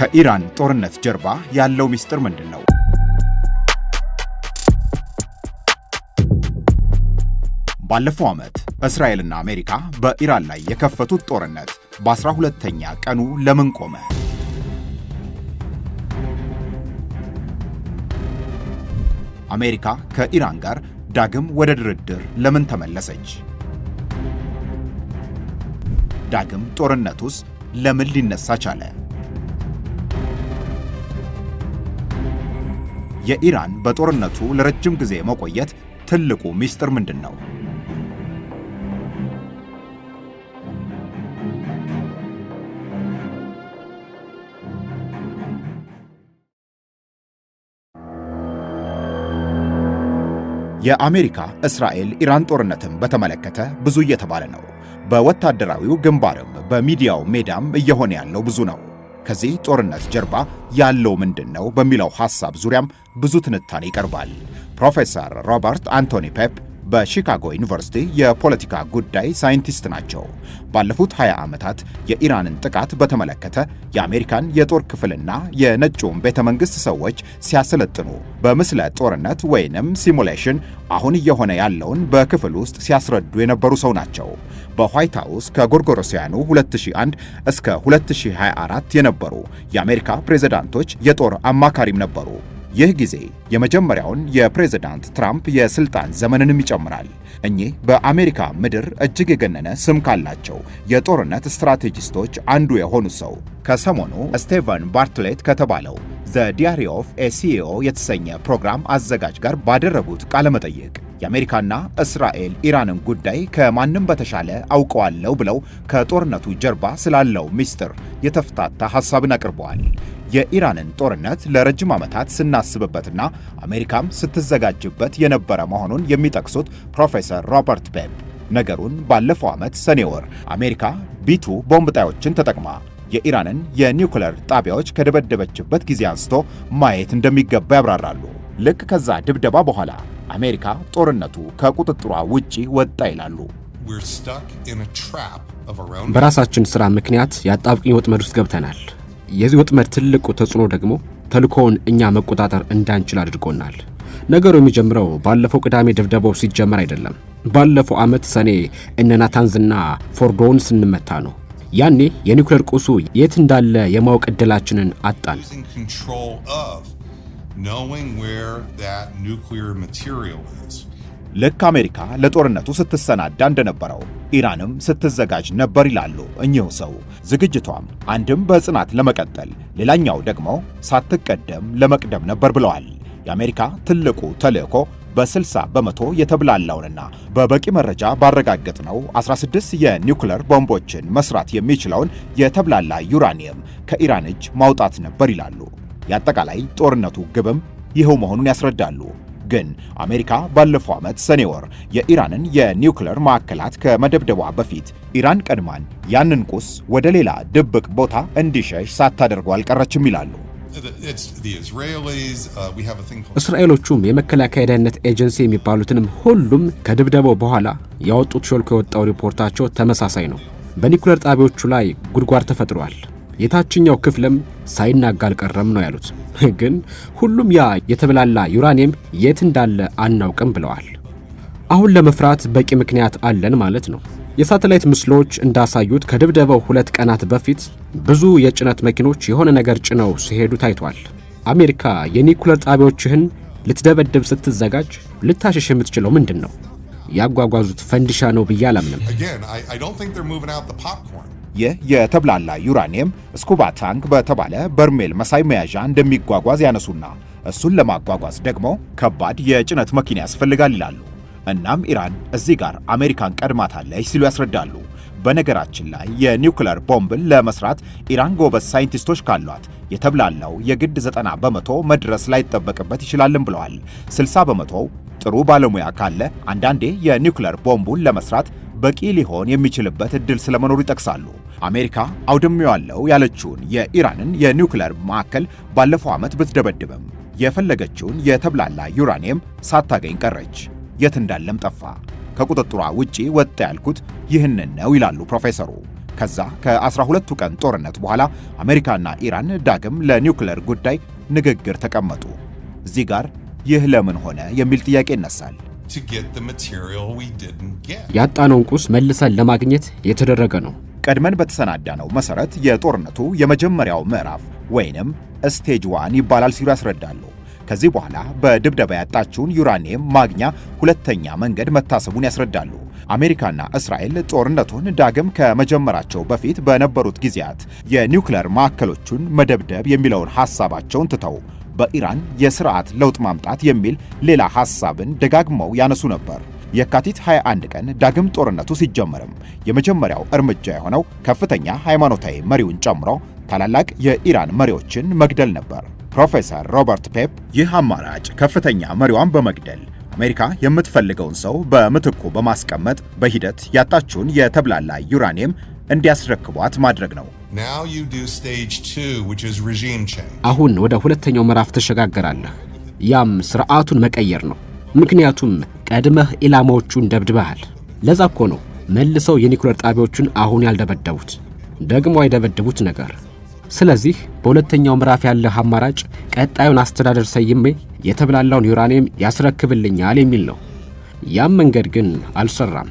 ከኢራን ጦርነት ጀርባ ያለው ሚስጥር ምንድነው? ባለፈው ዓመት እስራኤልና አሜሪካ በኢራን ላይ የከፈቱት ጦርነት በ12ኛ ቀኑ ለምን ቆመ? አሜሪካ ከኢራን ጋር ዳግም ወደ ድርድር ለምን ተመለሰች? ዳግም ጦርነቱስ ለምን ሊነሳ ቻለ? የኢራን በጦርነቱ ለረጅም ጊዜ መቆየት ትልቁ ሚስጥር ምንድነው? የአሜሪካ እስራኤል ኢራን ጦርነትን በተመለከተ ብዙ እየተባለ ነው። በወታደራዊው ግንባርም በሚዲያው ሜዳም እየሆነ ያለው ብዙ ነው። ከዚህ ጦርነት ጀርባ ያለው ምንድነው በሚለው ሐሳብ ዙሪያም ብዙ ትንታኔ ይቀርባል። ፕሮፌሰር ሮበርት አንቶኒ ፔፕ በሺካጎ ዩኒቨርሲቲ የፖለቲካ ጉዳይ ሳይንቲስት ናቸው። ባለፉት 20 ዓመታት የኢራንን ጥቃት በተመለከተ የአሜሪካን የጦር ክፍልና የነጩን ቤተ መንግሥት ሰዎች ሲያሰለጥኑ በምስለ ጦርነት ወይንም ሲሙሌሽን አሁን እየሆነ ያለውን በክፍል ውስጥ ሲያስረዱ የነበሩ ሰው ናቸው። በዋይት ሃውስ ከጎርጎሮሲያኑ 2001 እስከ 2024 የነበሩ የአሜሪካ ፕሬዝዳንቶች የጦር አማካሪም ነበሩ። ይህ ጊዜ የመጀመሪያውን የፕሬዝዳንት ትራምፕ የስልጣን ዘመንንም ይጨምራል። እኚህ በአሜሪካ ምድር እጅግ የገነነ ስም ካላቸው የጦርነት ስትራቴጂስቶች አንዱ የሆኑ ሰው ከሰሞኑ ስቴቨን ባርትሌት ከተባለው ዘ ዲያሪ ኦፍ ኤ ሲኢኦ የተሰኘ ፕሮግራም አዘጋጅ ጋር ባደረጉት ቃለ መጠይቅ የአሜሪካና እስራኤል ኢራንን ጉዳይ ከማንም በተሻለ አውቀዋለሁ ብለው ከጦርነቱ ጀርባ ስላለው ሚስጥር የተፍታታ ሐሳብን አቅርበዋል። የኢራንን ጦርነት ለረጅም ዓመታት ስናስብበትና አሜሪካም ስትዘጋጅበት የነበረ መሆኑን የሚጠቅሱት ፕሮፌሰር ሮበርት ፔፕ ነገሩን ባለፈው ዓመት ሰኔ ወር አሜሪካ ቢቱ ቦምብ ጣዮችን ተጠቅማ የኢራንን የኒውክሌር ጣቢያዎች ከደበደበችበት ጊዜ አንስቶ ማየት እንደሚገባ ያብራራሉ። ልክ ከዛ ድብደባ በኋላ አሜሪካ ጦርነቱ ከቁጥጥሯ ውጪ ወጣ ይላሉ። በራሳችን ሥራ ምክንያት የአጣብቂኝ ወጥመድ ውስጥ ገብተናል። የዚህ ወጥመድ ትልቁ ተጽዕኖ ደግሞ ተልእኮውን እኛ መቆጣጠር እንዳንችል አድርጎናል። ነገሩ የሚጀምረው ባለፈው ቅዳሜ ድብደባው ሲጀመር አይደለም። ባለፈው ዓመት ሰኔ እነ ናታንዝና ፎርዶውን ስንመታ ነው። ያኔ የኒውክሌር ቁሱ የት እንዳለ የማወቅ ዕድላችንን አጣን። ልክ አሜሪካ ለጦርነቱ ስትሰናዳ እንደነበረው ኢራንም ስትዘጋጅ ነበር ይላሉ እኚሁ ሰው። ዝግጅቷም አንድም በጽናት ለመቀጠል ሌላኛው ደግሞ ሳትቀደም ለመቅደም ነበር ብለዋል። የአሜሪካ ትልቁ ተልእኮ በ60 በመቶ የተብላላውንና በበቂ መረጃ ባረጋገጥነው 16 የኒውክሌር ቦምቦችን መስራት የሚችለውን የተብላላ ዩራኒየም ከኢራን እጅ ማውጣት ነበር ይላሉ። የአጠቃላይ ጦርነቱ ግብም ይኸው መሆኑን ያስረዳሉ። ግን አሜሪካ ባለፈው ዓመት ሰኔ ወር የኢራንን የኒውክሌር ማዕከላት ከመደብደቧ በፊት ኢራን ቀድማን ያንን ቁስ ወደ ሌላ ድብቅ ቦታ እንዲሸሽ ሳታደርገው አልቀረችም ይላሉ። እስራኤሎቹም የመከላከያ ደህንነት ኤጀንሲ የሚባሉትንም ሁሉም ከድብደባው በኋላ ያወጡት ሾልኮ የወጣው ሪፖርታቸው ተመሳሳይ ነው። በኒውክሌር ጣቢያዎቹ ላይ ጉድጓድ ተፈጥሯል፣ የታችኛው ክፍልም ሳይናጋ አልቀረም ነው ያሉት። ግን ሁሉም ያ የተብላላ ዩራኒየም የት እንዳለ አናውቅም ብለዋል። አሁን ለመፍራት በቂ ምክንያት አለን ማለት ነው። የሳተላይት ምስሎች እንዳሳዩት ከድብደባው 2 ቀናት በፊት ብዙ የጭነት መኪኖች የሆነ ነገር ጭነው ሲሄዱ ታይቷል። አሜሪካ የኒውክሌር ጣቢያዎችህን ልትደበድብ ስትዘጋጅ ልታሸሽ የምትችለው ምንድን ነው? ያጓጓዙት ፈንዲሻ ነው ብዬ አላምንም። ይህ የተብላላ ዩራኒየም ስኩባ ታንክ በተባለ በርሜል መሳይ መያዣ እንደሚጓጓዝ ያነሱና እሱን ለማጓጓዝ ደግሞ ከባድ የጭነት መኪና ያስፈልጋል ይላሉ። እናም ኢራን እዚህ ጋር አሜሪካን ቀድማታለች ሲሉ ያስረዳሉ። በነገራችን ላይ የኒውክሌር ቦምብን ለመስራት ኢራን ጎበዝ ሳይንቲስቶች ካሏት የተብላላው የግድ 90 በመቶ መድረስ ላይጠበቅበት ይችላልም ብለዋል። 60 በመቶው ጥሩ ባለሙያ ካለ አንዳንዴ የኒውክሌር ቦምቡን ለመስራት በቂ ሊሆን የሚችልበት እድል ስለመኖሩ ይጠቅሳሉ። አሜሪካ አውድሜዋለሁ ያለችውን የኢራንን የኒውክሌር ማዕከል ባለፈው ዓመት ብትደበድብም የፈለገችውን የተብላላ ዩራኒየም ሳታገኝ ቀረች። የት እንዳለም ጠፋ። ከቁጥጥሯ ውጪ ወጣ ያልኩት ይህንን ነው ይላሉ ፕሮፌሰሩ። ከዛ ከ12ቱ ቀን ጦርነት በኋላ አሜሪካና ኢራን ዳግም ለኒውክሌር ጉዳይ ንግግር ተቀመጡ። እዚህ ጋር ይህ ለምን ሆነ የሚል ጥያቄ ይነሳል። ያጣነውን ቁስ መልሰን ለማግኘት የተደረገ ነው። ቀድመን በተሰናዳነው መሰረት የጦርነቱ የመጀመሪያው ምዕራፍ ወይንም ስቴጅ 1 ይባላል ሲሉ ያስረዳሉ። ከዚህ በኋላ በድብደባ ያጣችውን ዩራኒየም ማግኛ ሁለተኛ መንገድ መታሰቡን ያስረዳሉ። አሜሪካና እስራኤል ጦርነቱን ዳግም ከመጀመራቸው በፊት በነበሩት ጊዜያት የኒውክሌር ማዕከሎቹን መደብደብ የሚለውን ሐሳባቸውን ትተው በኢራን የሥርዓት ለውጥ ማምጣት የሚል ሌላ ሐሳብን ደጋግመው ያነሱ ነበር። የካቲት 21 ቀን ዳግም ጦርነቱ ሲጀመርም የመጀመሪያው እርምጃ የሆነው ከፍተኛ ሃይማኖታዊ መሪውን ጨምሮ ታላላቅ የኢራን መሪዎችን መግደል ነበር። ፕሮፌሰር ሮበርት ፔፕ ይህ አማራጭ ከፍተኛ መሪዋን በመግደል አሜሪካ የምትፈልገውን ሰው በምትኩ በማስቀመጥ በሂደት ያጣችውን የተብላላ ዩራኒየም እንዲያስረክቧት ማድረግ ነው። አሁን ወደ ሁለተኛው ምዕራፍ ተሸጋገራለህ። ያም ስርዓቱን መቀየር ነው። ምክንያቱም ቀድመህ ኢላማዎቹን ደብድበሃል። ለዛ እኮ ነው መልሰው የኒውክሌር ጣቢያዎቹን አሁን ያልደበደቡት ደግሞ አይደበድቡት ነገር። ስለዚህ በሁለተኛው ምዕራፍ ያለህ አማራጭ ቀጣዩን አስተዳደር ሰይሜ የተብላላውን ዩራኒየም ያስረክብልኛል የሚል ነው። ያም መንገድ ግን አልሰራም።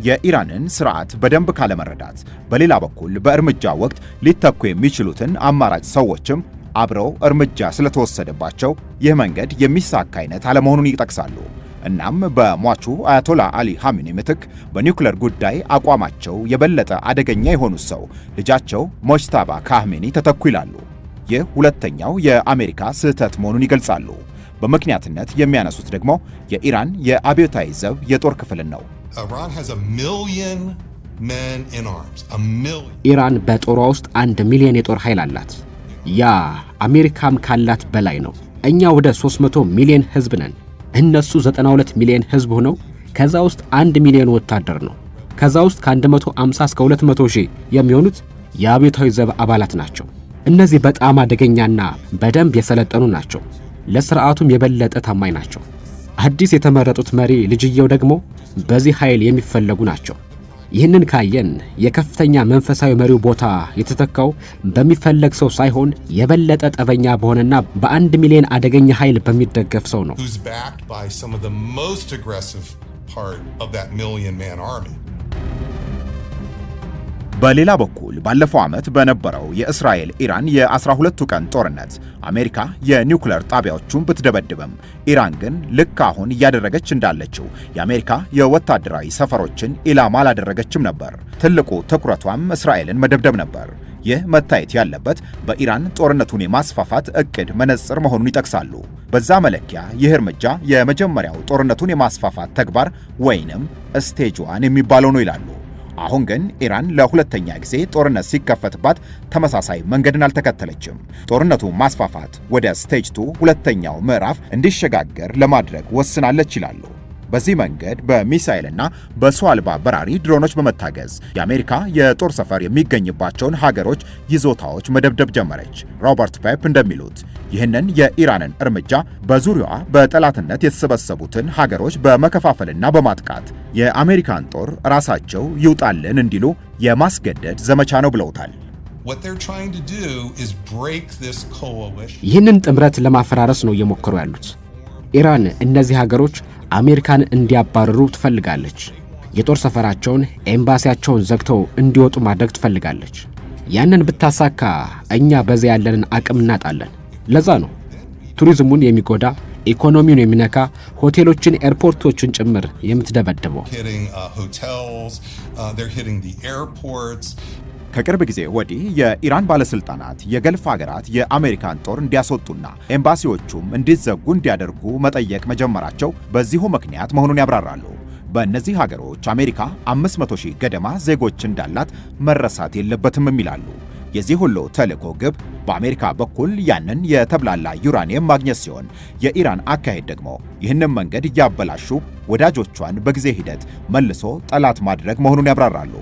የኢራንን ስርዓት በደንብ ካለመረዳት፣ በሌላ በኩል በእርምጃ ወቅት ሊተኩ የሚችሉትን አማራጭ ሰዎችም አብረው እርምጃ ስለተወሰደባቸው ይህ መንገድ የሚሳካ አይነት አለመሆኑን ይጠቅሳሉ። እናም በሟቹ አያቶላ አሊ ኻሜኒ ምትክ በኒውክሌር ጉዳይ አቋማቸው የበለጠ አደገኛ የሆኑት ሰው ልጃቸው ሞጅታባ ካህሜኒ ተተኩ ይላሉ። ይህ ሁለተኛው የአሜሪካ ስህተት መሆኑን ይገልጻሉ። በምክንያትነት የሚያነሱት ደግሞ የኢራን የአብዮታዊ ዘብ የጦር ክፍልን ነው። ኢራን በጦሯ ውስጥ 1 ሚሊዮን የጦር ኃይል አላት። ያ አሜሪካም ካላት በላይ ነው። እኛ ወደ 300 ሚሊዮን ህዝብ ነን። እነሱ 92 ሚሊዮን ህዝብ ሆነው ከዛ ውስጥ 1 ሚሊዮን ወታደር ነው። ከዛ ውስጥ ከ150 እስከ 200 ሺህ የሚሆኑት የአብዮታዊ ዘብ አባላት ናቸው። እነዚህ በጣም አደገኛና በደንብ የሰለጠኑ ናቸው። ለሥርዓቱም የበለጠ ታማኝ ናቸው። አዲስ የተመረጡት መሪ ልጅየው ደግሞ በዚህ ኃይል የሚፈለጉ ናቸው። ይህንን ካየን የከፍተኛ መንፈሳዊ መሪው ቦታ የተተካው በሚፈለግ ሰው ሳይሆን የበለጠ ጠበኛ በሆነና በ1 ሚሊዮን አደገኛ ኃይል በሚደገፍ ሰው ነው። በሌላ በኩል ባለፈው ዓመት በነበረው የእስራኤል ኢራን የ12ቱ ቀን ጦርነት አሜሪካ የኒውክሌር ጣቢያዎቹን ብትደበድብም ኢራን ግን ልክ አሁን እያደረገች እንዳለችው የአሜሪካ የወታደራዊ ሰፈሮችን ኢላማ አላደረገችም ነበር። ትልቁ ትኩረቷም እስራኤልን መደብደብ ነበር። ይህ መታየት ያለበት በኢራን ጦርነቱን የማስፋፋት እቅድ መነጽር መሆኑን ይጠቅሳሉ። በዛ መለኪያ ይህ እርምጃ የመጀመሪያው ጦርነቱን የማስፋፋት ተግባር ወይንም ስቴጅ 1 የሚባለው ነው ይላሉ። አሁን ግን ኢራን ለሁለተኛ ጊዜ ጦርነት ሲከፈትባት ተመሳሳይ መንገድን አልተከተለችም። ጦርነቱ ማስፋፋት ወደ ስቴጅ 2 ሁለተኛው ምዕራፍ እንዲሸጋገር ለማድረግ ወስናለች ይላሉ። በዚህ መንገድ በሚሳኤልና በሰው አልባ በራሪ ድሮኖች በመታገዝ የአሜሪካ የጦር ሰፈር የሚገኝባቸውን ሀገሮች ይዞታዎች መደብደብ ጀመረች። ሮበርት ፔፕ እንደሚሉት ይህንን የኢራንን እርምጃ በዙሪያዋ በጠላትነት የተሰበሰቡትን ሀገሮች በመከፋፈልና በማጥቃት የአሜሪካን ጦር ራሳቸው ይውጣልን እንዲሉ የማስገደድ ዘመቻ ነው ብለውታል። ይህንን ጥምረት ለማፈራረስ ነው እየሞከሩ ያሉት። ኢራን እነዚህ ሀገሮች አሜሪካን እንዲያባረሩ ትፈልጋለች። የጦር ሰፈራቸውን፣ ኤምባሲያቸውን ዘግተው እንዲወጡ ማድረግ ትፈልጋለች። ያንን ብታሳካ እኛ በዚያ ያለንን አቅም እናጣለን። ለዛ ነው ቱሪዝሙን የሚጎዳ ኢኮኖሚውን የሚነካ ሆቴሎችን፣ ኤርፖርቶችን ጭምር የምትደበድበው። ከቅርብ ጊዜ ወዲህ የኢራን ባለስልጣናት የገልፍ ሀገራት የአሜሪካን ጦር እንዲያስወጡና ኤምባሲዎቹም እንዲዘጉ እንዲያደርጉ መጠየቅ መጀመራቸው በዚሁ ምክንያት መሆኑን ያብራራሉ። በእነዚህ ሀገሮች አሜሪካ 500,000 ገደማ ዜጎች እንዳላት መረሳት የለበትም ይላሉ። የዚህ ሁሉ ተልዕኮ ግብ በአሜሪካ በኩል ያንን የተብላላ ዩራኒየም ማግኘት ሲሆን የኢራን አካሄድ ደግሞ ይህንን መንገድ እያበላሹ ወዳጆቿን በጊዜ ሂደት መልሶ ጠላት ማድረግ መሆኑን ያብራራሉ።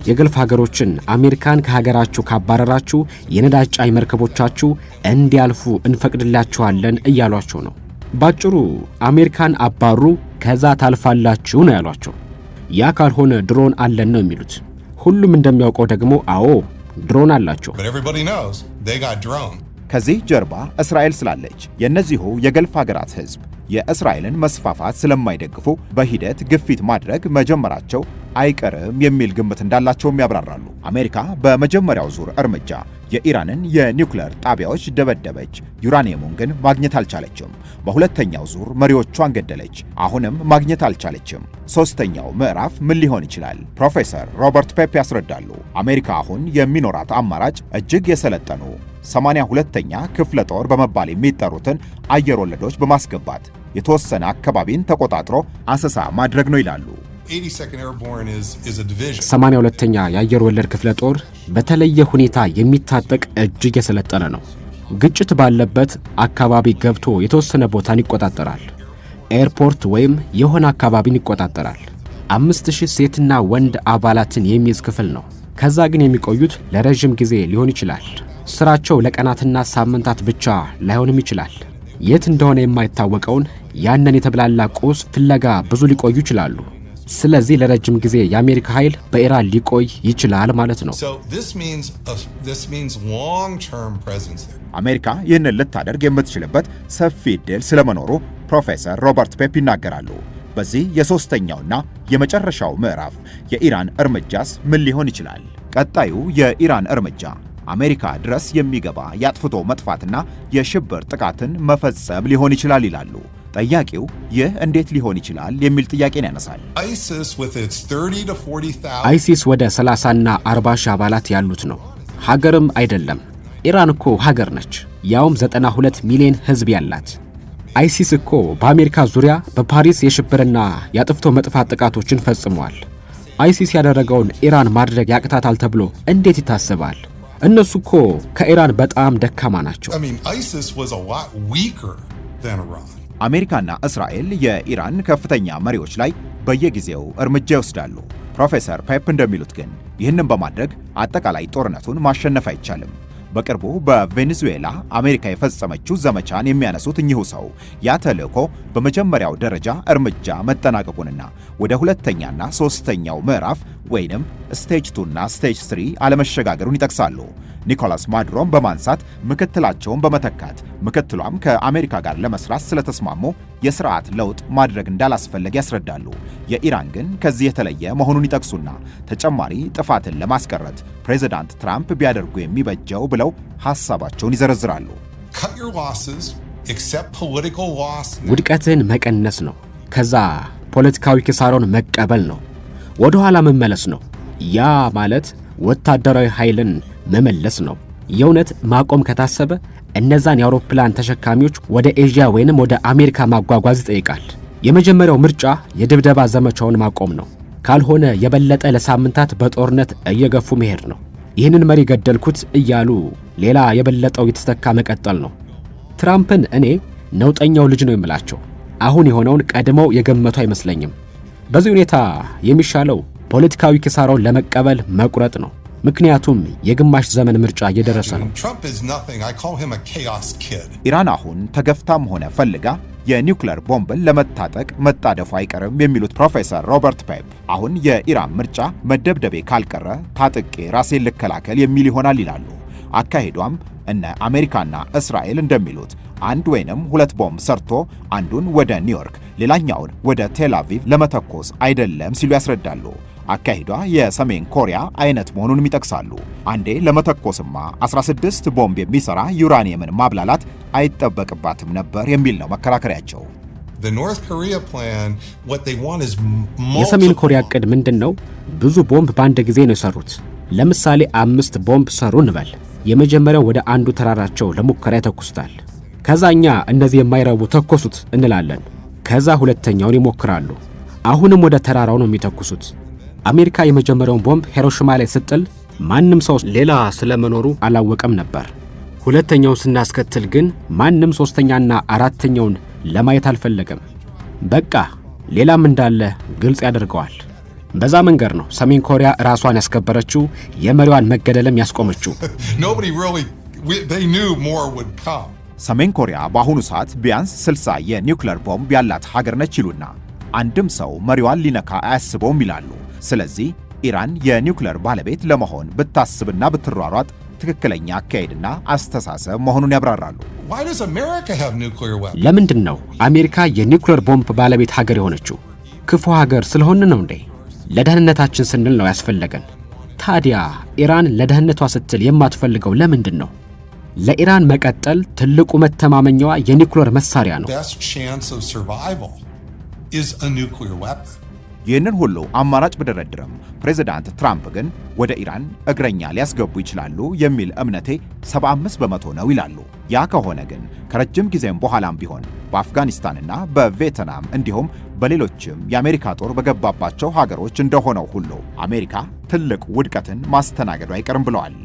የገልፍ ሀገሮችን አሜሪካን ከሀገራችሁ ካባረራችሁ የነዳጅ ጫኝ መርከቦቻችሁ እንዲያልፉ እንፈቅድላችኋለን እያሏቸው ነው። ባጭሩ አሜሪካን አባሩ፣ ከዛ ታልፋላችሁ ነው ያሏቸው። ያ ካልሆነ ድሮን አለን ነው የሚሉት። ሁሉም እንደሚያውቀው ደግሞ አዎ ድሮን አላቸው። ከዚህ ጀርባ እስራኤል ስላለች የእነዚሁ የገልፍ ሀገራት ሕዝብ የእስራኤልን መስፋፋት ስለማይደግፉ በሂደት ግፊት ማድረግ መጀመራቸው አይቀርም የሚል ግምት እንዳላቸውም ያብራራሉ። አሜሪካ በመጀመሪያው ዙር እርምጃ የኢራንን የኒውክሌር ጣቢያዎች ደበደበች፣ ዩራኒየሙን ግን ማግኘት አልቻለችም። በሁለተኛው ዙር መሪዎቿን ገደለች፣ አሁንም ማግኘት አልቻለችም። ሶስተኛው ምዕራፍ ምን ሊሆን ይችላል? ፕሮፌሰር ሮበርት ፔፕ ያስረዳሉ። አሜሪካ አሁን የሚኖራት አማራጭ እጅግ የሰለጠኑ 82ኛ ክፍለ ጦር በመባል የሚጠሩትን አየር ወለዶች በማስገባት የተወሰነ አካባቢን ተቆጣጥሮ አሰሳ ማድረግ ነው ይላሉ። 82ኛ የአየር ወለድ ክፍለ ጦር በተለየ ሁኔታ የሚታጠቅ እጅግ የሰለጠነ ነው። ግጭት ባለበት አካባቢ ገብቶ የተወሰነ ቦታን ይቆጣጠራል። ኤርፖርት ወይም የሆነ አካባቢን ይቆጣጠራል። 5000 ሴትና ወንድ አባላትን የሚይዝ ክፍል ነው። ከዛ ግን የሚቆዩት ለረጅም ጊዜ ሊሆን ይችላል። ስራቸው ለቀናትና ሳምንታት ብቻ ላይሆንም ይችላል። የት እንደሆነ የማይታወቀውን ያንን የተብላላ ቁስ ፍለጋ ብዙ ሊቆዩ ይችላሉ። ስለዚህ ለረጅም ጊዜ የአሜሪካ ኃይል በኢራን ሊቆይ ይችላል ማለት ነው። አሜሪካ ይህንን ልታደርግ የምትችልበት ሰፊ ዕድል ስለመኖሩ ፕሮፌሰር ሮበርት ፔፕ ይናገራሉ። በዚህ የሶስተኛውና የመጨረሻው ምዕራፍ የኢራን እርምጃስ ምን ሊሆን ይችላል? ቀጣዩ የኢራን እርምጃ አሜሪካ ድረስ የሚገባ የአጥፍቶ መጥፋትና የሽብር ጥቃትን መፈጸም ሊሆን ይችላል ይላሉ። ጠያቂው ይህ እንዴት ሊሆን ይችላል የሚል ጥያቄን ያነሳል። አይሲስ ወደ 30ና 40 ሺህ አባላት ያሉት ነው። ሀገርም አይደለም። ኢራን እኮ ሀገር ነች፣ ያውም 92 ሚሊዮን ሕዝብ ያላት። አይሲስ እኮ በአሜሪካ ዙሪያ በፓሪስ የሽብርና የአጥፍቶ መጥፋት ጥቃቶችን ፈጽሟል። አይሲስ ያደረገውን ኢራን ማድረግ ያቅታታል ተብሎ እንዴት ይታሰባል? እነሱ እኮ ከኢራን በጣም ደካማ ናቸው። አሜሪካና እስራኤል የኢራን ከፍተኛ መሪዎች ላይ በየጊዜው እርምጃ ይወስዳሉ። ፕሮፌሰር ፔፕ እንደሚሉት ግን ይህንን በማድረግ አጠቃላይ ጦርነቱን ማሸነፍ አይቻልም። በቅርቡ በቬኔዙዌላ አሜሪካ የፈጸመችው ዘመቻን የሚያነሱት እኚሁ ሰው ያ ተልእኮ በመጀመሪያው ደረጃ እርምጃ መጠናቀቁንና ወደ ሁለተኛና ሶስተኛው ምዕራፍ ወይንም ስቴጅ 2ና ስቴጅ 3 አለመሸጋገሩን ይጠቅሳሉ። ኒኮላስ ማዱሮን በማንሳት ምክትላቸውን በመተካት ምክትሏም ከአሜሪካ ጋር ለመስራት ስለተስማሙ የስርዓት ለውጥ ማድረግ እንዳላስፈለገ ያስረዳሉ። የኢራን ግን ከዚህ የተለየ መሆኑን ይጠቅሱና ተጨማሪ ጥፋትን ለማስቀረት ፕሬዝዳንት ትራምፕ ቢያደርጉ የሚበጀው ብለው ሐሳባቸውን ይዘረዝራሉ። ውድቀትን መቀነስ ነው። ከዛ ፖለቲካዊ ኪሳራውን መቀበል ነው። ወደ ኋላ መመለስ ነው። ያ ማለት ወታደራዊ ኃይልን መመለስ ነው። የእውነት ማቆም ከታሰበ እነዛን የአውሮፕላን ተሸካሚዎች ወደ ኤዥያ ወይንም ወደ አሜሪካ ማጓጓዝ ይጠይቃል። የመጀመሪያው ምርጫ የድብደባ ዘመቻውን ማቆም ነው። ካልሆነ የበለጠ ለሳምንታት በጦርነት እየገፉ መሄድ ነው። ይህንን መሪ ገደልኩት እያሉ ሌላ የበለጠው የተተካ መቀጠል ነው። ትራምፕን እኔ ነውጠኛው ልጅ ነው የምላቸው። አሁን የሆነውን ቀድመው የገመቱ አይመስለኝም። በዚህ ሁኔታ የሚሻለው ፖለቲካዊ ኪሳራውን ለመቀበል መቁረጥ ነው። ምክንያቱም የግማሽ ዘመን ምርጫ እየደረሰ ነው። ኢራን አሁን ተገፍታም ሆነ ፈልጋ የኒውክሌር ቦምብን ለመታጠቅ መጣደፉ አይቀርም የሚሉት ፕሮፌሰር ሮበርት ፔፕ አሁን የኢራን ምርጫ መደብደቤ ካልቀረ ታጥቄ ራሴን ልከላከል የሚል ይሆናል ይላሉ። አካሄዷም እነ አሜሪካና እስራኤል እንደሚሉት አንድ ወይንም ሁለት ቦምብ ሰርቶ አንዱን ወደ ኒውዮርክ ሌላኛውን ወደ ቴል አቪቭ ለመተኮስ አይደለም ሲሉ ያስረዳሉ። አካሄዷ የሰሜን ኮሪያ አይነት መሆኑንም ይጠቅሳሉ። አንዴ ለመተኮስማ 16 ቦምብ የሚሰራ ዩራኒየምን ማብላላት አይጠበቅባትም ነበር የሚል ነው መከራከሪያቸው። የሰሜን ኮሪያ ዕቅድ ምንድነው? ብዙ ቦምብ በአንድ ጊዜ ነው የሰሩት። ለምሳሌ 5 ቦምብ ሰሩ እንበል። የመጀመሪያው ወደ አንዱ ተራራቸው ለሙከራ ይተኩሱታል። ከዛኛ እነዚህ የማይረቡ ተኮሱት እንላለን። ከዛ ሁለተኛውን ይሞክራሉ። አሁንም ወደ ተራራው ነው የሚተኩሱት። አሜሪካ የመጀመሪያውን ቦምብ ሂሮሺማ ላይ ስትጥል ማንም ሰው ሌላ ስለመኖሩ አላወቀም ነበር። ሁለተኛውን ስናስከትል ግን ማንም ሶስተኛና አራተኛውን ለማየት አልፈለገም። በቃ ሌላም እንዳለ ግልጽ ያደርገዋል። በዛ መንገድ ነው ሰሜን ኮሪያ ራሷን ያስከበረችው፣ የመሪዋን መገደልም ያስቆመችው። ሰሜን ኮሪያ በአሁኑ ሰዓት ቢያንስ 60 የኒውክሌር ቦምብ ያላት ሀገር ነች ይሉና አንድም ሰው መሪዋን ሊነካ አያስበውም ይላሉ። ስለዚህ ኢራን የኒውክሌር ባለቤት ለመሆን ብታስብና ብትሯሯጥ ትክክለኛ አካሄድና አስተሳሰብ መሆኑን ያብራራሉ። ለምንድን ነው አሜሪካ የኒውክሌር ቦምብ ባለቤት ሀገር የሆነችው? ክፉ ሀገር ስለሆን ነው እንዴ? ለደህንነታችን ስንል ነው ያስፈለገን። ታዲያ ኢራን ለደህንነቷ ስትል የማትፈልገው ለምንድን ነው? ለኢራን መቀጠል ትልቁ መተማመኛዋ የኒውክሌር መሳሪያ ነው። ይህንን ሁሉ አማራጭ በደረድርም ፕሬዝዳንት ትራምፕ ግን ወደ ኢራን እግረኛ ሊያስገቡ ይችላሉ የሚል እምነቴ 75 በመቶ ነው ይላሉ። ያ ከሆነ ግን ከረጅም ጊዜም በኋላም ቢሆን በአፍጋኒስታንና በቪየትናም እንዲሁም በሌሎችም የአሜሪካ ጦር በገባባቸው ሀገሮች እንደሆነው ሁሉ አሜሪካ ትልቅ ውድቀትን ማስተናገዱ አይቀርም ብለዋል።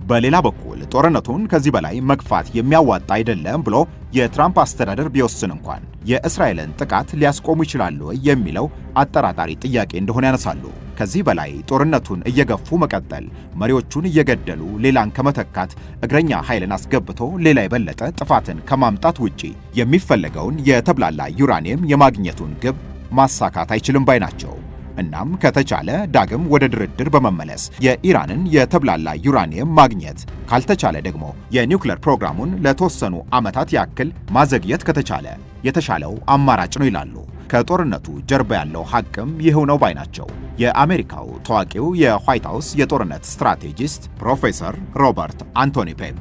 በሌላ በኩል ጦርነቱን ከዚህ በላይ መግፋት የሚያዋጣ አይደለም ብሎ የትራምፕ አስተዳደር ቢወስን እንኳን የእስራኤልን ጥቃት ሊያስቆሙ ይችላሉ የሚለው አጠራጣሪ ጥያቄ እንደሆነ ያነሳሉ። ከዚህ በላይ ጦርነቱን እየገፉ መቀጠል፣ መሪዎቹን እየገደሉ ሌላን ከመተካት እግረኛ ኃይልን አስገብቶ ሌላ የበለጠ ጥፋትን ከማምጣት ውጪ የሚፈለገውን የተብላላ ዩራኒየም የማግኘቱን ግብ ማሳካት አይችልም ባይ ናቸው። እናም ከተቻለ ዳግም ወደ ድርድር በመመለስ የኢራንን የተብላላ ዩራኒየም ማግኘት፣ ካልተቻለ ደግሞ የኒውክሌር ፕሮግራሙን ለተወሰኑ ዓመታት ያክል ማዘግየት ከተቻለ የተሻለው አማራጭ ነው ይላሉ። ከጦርነቱ ጀርባ ያለው ሐቅም ይኸው ነው ባይ ናቸው። የአሜሪካው ታዋቂው የዋይት ሃውስ የጦርነት ስትራቴጂስት ፕሮፌሰር ሮበርት አንቶኒ ፔፕ